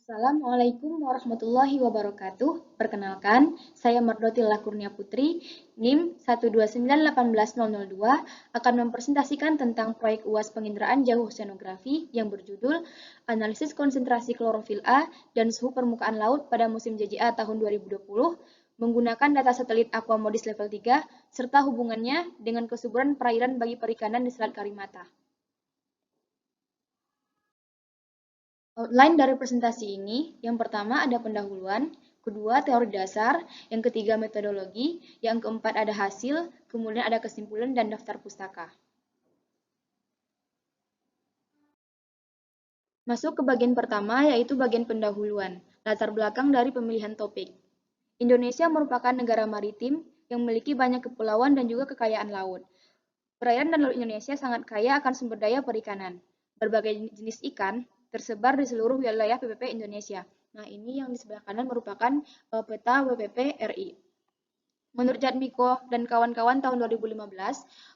Assalamualaikum warahmatullahi wabarakatuh. Perkenalkan, saya Mardotillah Kurnia Putri, NIM 129181002, akan mempresentasikan tentang proyek UAS penginderaan jauh oceanografi yang berjudul Analisis Konsentrasi Klorofil A dan Suhu Permukaan Laut pada musim JJA tahun 2020 menggunakan data satelit Aquamodis level 3 serta hubungannya dengan kesuburan perairan bagi perikanan di Selat Karimata. Outline dari presentasi ini, yang pertama ada pendahuluan, kedua teori dasar, yang ketiga metodologi, yang keempat ada hasil, kemudian ada kesimpulan dan daftar pustaka. Masuk ke bagian pertama, yaitu bagian pendahuluan, latar belakang dari pemilihan topik. Indonesia merupakan negara maritim yang memiliki banyak kepulauan dan juga kekayaan laut. Perairan dan laut Indonesia sangat kaya akan sumber daya perikanan. Berbagai jenis ikan tersebar di seluruh wilayah PPP Indonesia. Nah, ini yang di sebelah kanan merupakan peta WPP RI. Menurut Jatmiko dan kawan-kawan tahun 2015,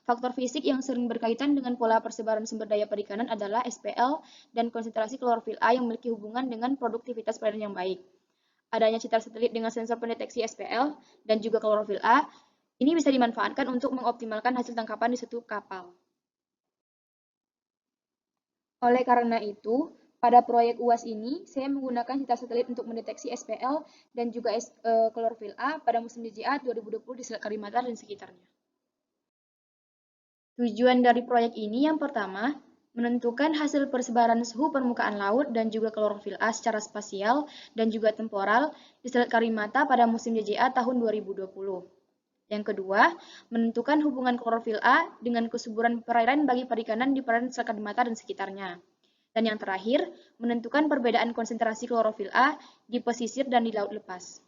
faktor fisik yang sering berkaitan dengan pola persebaran sumber daya perikanan adalah SPL dan konsentrasi klorofil A yang memiliki hubungan dengan produktivitas perairan yang baik. Adanya citra satelit dengan sensor pendeteksi SPL dan juga klorofil A, ini bisa dimanfaatkan untuk mengoptimalkan hasil tangkapan di suatu kapal. Oleh karena itu, pada proyek UAS ini, saya menggunakan citra satelit untuk mendeteksi SPL dan juga klorofil A pada musim DJA 2020 di Selat Karimata dan sekitarnya. Tujuan dari proyek ini yang pertama, menentukan hasil persebaran suhu permukaan laut dan juga klorofil A secara spasial dan juga temporal di Selat Karimata pada musim DJA tahun 2020. Yang kedua, menentukan hubungan klorofil A dengan kesuburan perairan bagi perikanan di perairan Selat Karimata dan sekitarnya. Dan yang terakhir, menentukan perbedaan konsentrasi klorofil A di pesisir dan di laut lepas.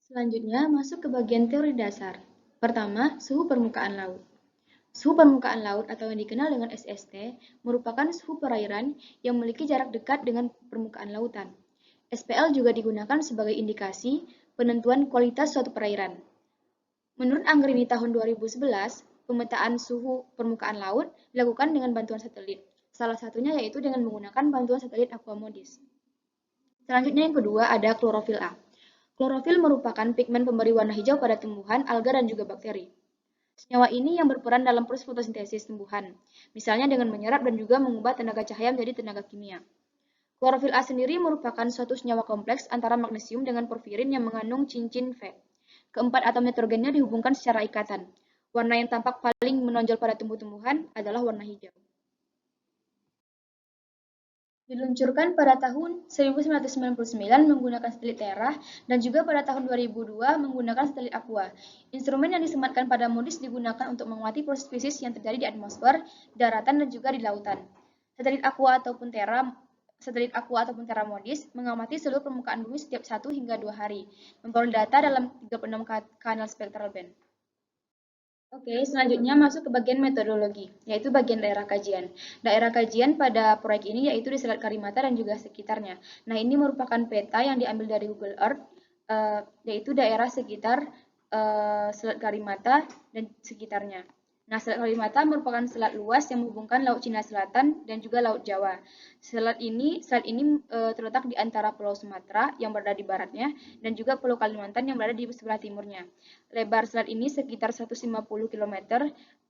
Selanjutnya, masuk ke bagian teori dasar. Pertama, suhu permukaan laut. Suhu permukaan laut atau yang dikenal dengan SST merupakan suhu perairan yang memiliki jarak dekat dengan permukaan lautan. SPL juga digunakan sebagai indikasi penentuan kualitas suatu perairan. Menurut Anggrini tahun 2011, pemetaan suhu permukaan laut dilakukan dengan bantuan satelit. Salah satunya yaitu dengan menggunakan bantuan satelit Aquamodis. Selanjutnya yang kedua ada klorofil A. Klorofil merupakan pigmen pemberi warna hijau pada tumbuhan, alga, dan juga bakteri. Senyawa ini yang berperan dalam proses fotosintesis tumbuhan, misalnya dengan menyerap dan juga mengubah tenaga cahaya menjadi tenaga kimia. Klorofil A sendiri merupakan suatu senyawa kompleks antara magnesium dengan porfirin yang mengandung cincin V. Keempat atom nitrogennya dihubungkan secara ikatan. Warna yang tampak paling menonjol pada tumbuh-tumbuhan adalah warna hijau. Diluncurkan pada tahun 1999 menggunakan satelit Terra dan juga pada tahun 2002 menggunakan satelit Aqua. Instrumen yang disematkan pada Modis digunakan untuk mengamati proses fisis yang terjadi di atmosfer, daratan, dan juga di lautan. Satelit Aqua ataupun Terra Modis mengamati seluruh permukaan bumi setiap 1 hingga 2 hari, memperoleh data dalam 36 kanal spektral band. Oke, selanjutnya masuk ke bagian metodologi, yaitu bagian daerah kajian. Daerah kajian pada proyek ini yaitu di Selat Karimata dan juga sekitarnya. Nah, ini merupakan peta yang diambil dari Google Earth, yaitu daerah sekitar Selat Karimata dan sekitarnya. Nah, Selat Kalimata merupakan selat luas yang menghubungkan Laut Cina Selatan dan juga Laut Jawa. Selat ini terletak di antara Pulau Sumatera yang berada di baratnya dan juga Pulau Kalimantan yang berada di sebelah timurnya. Lebar selat ini sekitar 150 km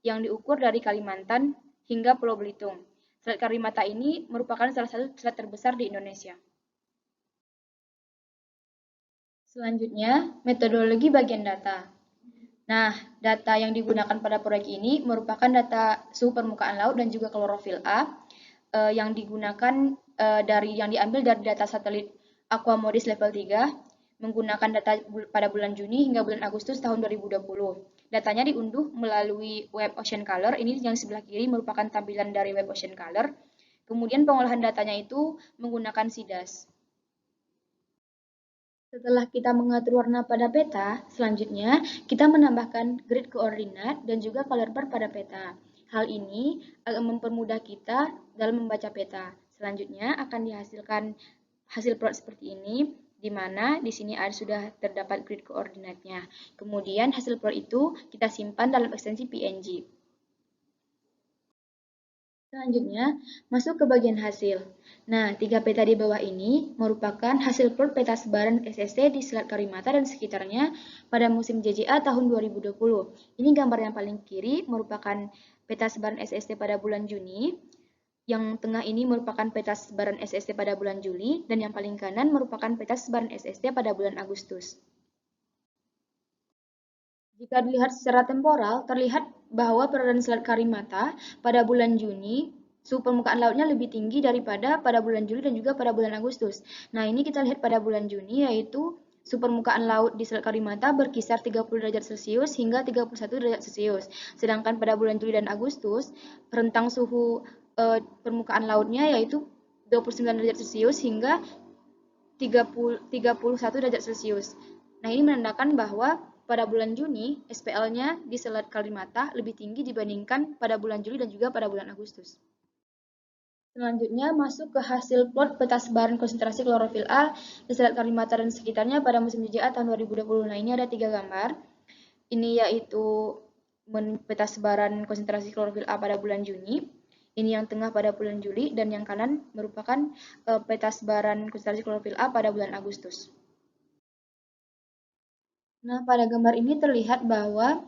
yang diukur dari Kalimantan hingga Pulau Belitung. Selat Kalimata ini merupakan salah satu selat terbesar di Indonesia. Selanjutnya, metodologi bagian data. Nah, data yang digunakan pada proyek ini merupakan data suhu permukaan laut dan juga klorofil A yang digunakan yang diambil dari data satelit Aquamodis level 3 menggunakan data pada bulan Juni hingga bulan Agustus tahun 2020. Datanya diunduh melalui web Ocean Color. Ini yang sebelah kiri merupakan tampilan dari web Ocean Color. Kemudian pengolahan datanya itu menggunakan SIDAS. Setelah kita mengatur warna pada peta, selanjutnya kita menambahkan grid koordinat dan juga color bar pada peta. Hal ini akan mempermudah kita dalam membaca peta. Selanjutnya akan dihasilkan hasil plot seperti ini, di mana di sini sudah terdapat grid koordinatnya. Kemudian hasil plot itu kita simpan dalam ekstensi PNG. Selanjutnya, masuk ke bagian hasil. Nah, 3 peta di bawah ini merupakan hasil plot peta sebaran SST di Selat Karimata dan sekitarnya pada musim JJA tahun 2020. Ini gambar yang paling kiri merupakan peta sebaran SST pada bulan Juni, yang tengah ini merupakan peta sebaran SST pada bulan Juli, dan yang paling kanan merupakan peta sebaran SST pada bulan Agustus. Jika dilihat secara temporal, terlihat bahwa perairan Selat Karimata pada bulan Juni, suhu permukaan lautnya lebih tinggi daripada pada bulan Juli dan juga pada bulan Agustus. Nah, ini kita lihat pada bulan Juni, yaitu suhu permukaan laut di Selat Karimata berkisar 30 derajat Celcius hingga 31 derajat Celcius. Sedangkan pada bulan Juli dan Agustus, rentang suhu permukaan lautnya yaitu 29 derajat Celcius hingga 31 derajat Celcius. Nah, ini menandakan bahwa pada bulan Juni, SPL-nya di Selat Karimata lebih tinggi dibandingkan pada bulan Juli dan juga pada bulan Agustus. Selanjutnya, masuk ke hasil plot peta sebaran konsentrasi klorofil A di Selat Karimata dan sekitarnya pada musim JJA tahun 2020. Nah, ini ada 3 gambar. Ini yaitu peta sebaran konsentrasi klorofil A pada bulan Juni. Ini yang tengah pada bulan Juli, dan yang kanan merupakan peta sebaran konsentrasi klorofil A pada bulan Agustus. Nah, pada gambar ini terlihat bahwa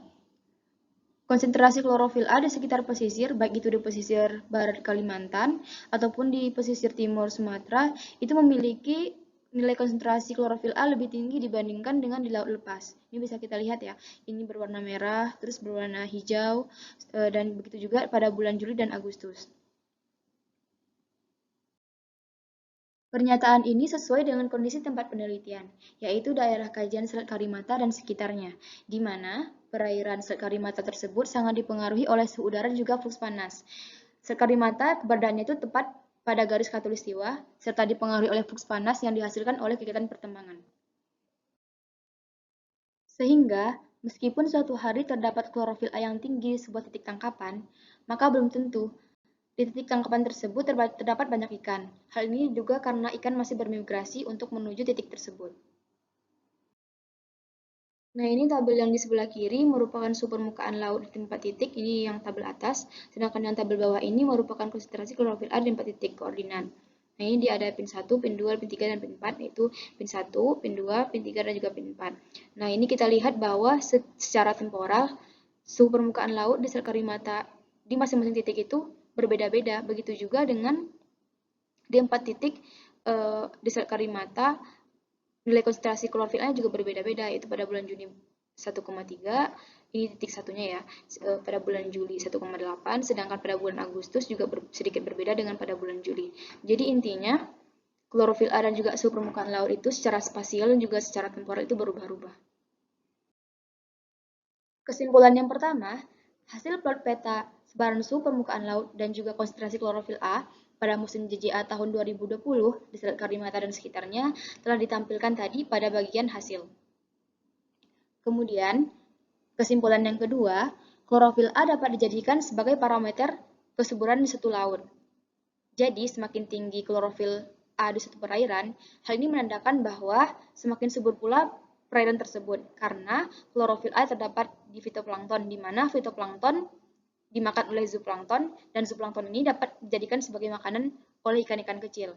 konsentrasi klorofil A di sekitar pesisir, baik itu di pesisir barat Kalimantan ataupun di pesisir timur Sumatera, itu memiliki nilai konsentrasi klorofil A lebih tinggi dibandingkan dengan di laut lepas. Ini bisa kita lihat ya, ini berwarna merah, terus berwarna hijau, dan begitu juga pada bulan Juli dan Agustus. Pernyataan ini sesuai dengan kondisi tempat penelitian, yaitu daerah kajian Selat Karimata dan sekitarnya, di mana perairan Selat Karimata tersebut sangat dipengaruhi oleh suhu udara dan juga flux panas. Selat Karimata keberadaannya itu tepat pada garis khatulistiwa, serta dipengaruhi oleh flux panas yang dihasilkan oleh kegiatan pertambangan. Sehingga, meskipun suatu hari terdapat klorofil A yang tinggi di sebuah titik tangkapan, maka belum tentu di titik tangkapan tersebut terdapat banyak ikan. Hal ini juga karena ikan masih bermigrasi untuk menuju titik tersebut. Nah, ini tabel yang di sebelah kiri merupakan suhu permukaan laut di tempat titik, ini yang tabel atas, sedangkan yang tabel bawah ini merupakan konsentrasi klorofil A di tempat titik koordinat. Nah, ini dia ada pin 1, pin 2, pin 3, dan pin 4, yaitu pin 1, pin 2, pin 3, dan juga pin 4. Nah, ini kita lihat bahwa secara temporal, suhu permukaan laut di Selat Karimata di masing-masing titik itu berbeda-beda. Begitu juga dengan di 4 titik di Selat Karimata, nilai konsentrasi klorofilnya juga berbeda-beda, yaitu pada bulan Juni 1,3, ini titik satunya ya, pada bulan Juli 1,8, sedangkan pada bulan Agustus juga sedikit berbeda dengan pada bulan Juli. Jadi intinya, klorofil A dan juga suhu permukaan laut itu secara spasial dan juga secara temporal itu berubah-ubah. Kesimpulan yang pertama, hasil plot peta sebaran suhu permukaan laut dan juga konsentrasi klorofil A pada musim JJA tahun 2020 di Selat Karimata dan sekitarnya telah ditampilkan tadi pada bagian hasil. Kemudian, kesimpulan yang kedua, klorofil A dapat dijadikan sebagai parameter kesuburan di suatu laut. Jadi, semakin tinggi klorofil A di suatu perairan, hal ini menandakan bahwa semakin subur pula perairan tersebut karena klorofil A terdapat di fitoplankton, di mana fitoplankton dimakan oleh zooplankton, dan zooplankton ini dapat dijadikan sebagai makanan oleh ikan-ikan kecil.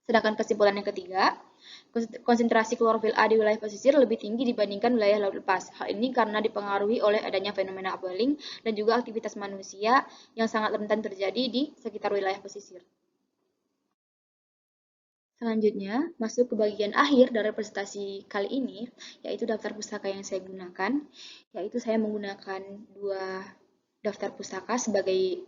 Sedangkan kesimpulan yang ketiga, konsentrasi klorofil A di wilayah pesisir lebih tinggi dibandingkan wilayah laut lepas. Hal ini karena dipengaruhi oleh adanya fenomena upwelling dan juga aktivitas manusia yang sangat rentan terjadi di sekitar wilayah pesisir. Selanjutnya, masuk ke bagian akhir dari presentasi kali ini, yaitu daftar pustaka yang saya gunakan, yaitu saya menggunakan 2 daftar pustaka sebagai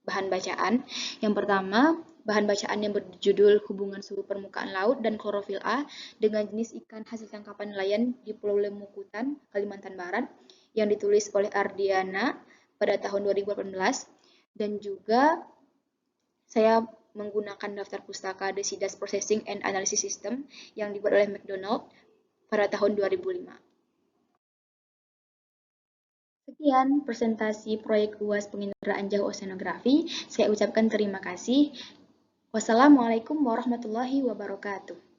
bahan bacaan. Yang pertama, bahan bacaan yang berjudul Hubungan Suhu Permukaan Laut dan Klorofil A dengan jenis ikan hasil tangkapan nelayan di Pulau Lemukutan, Kalimantan Barat, yang ditulis oleh Ardiana pada tahun 2018, dan juga saya menggunakan daftar pustaka Decidas Processing and Analysis System yang dibuat oleh McDonald pada tahun 2005. Sekian presentasi proyek UAS penginderaan jauh oceanografi. Saya ucapkan terima kasih. Wassalamualaikum warahmatullahi wabarakatuh.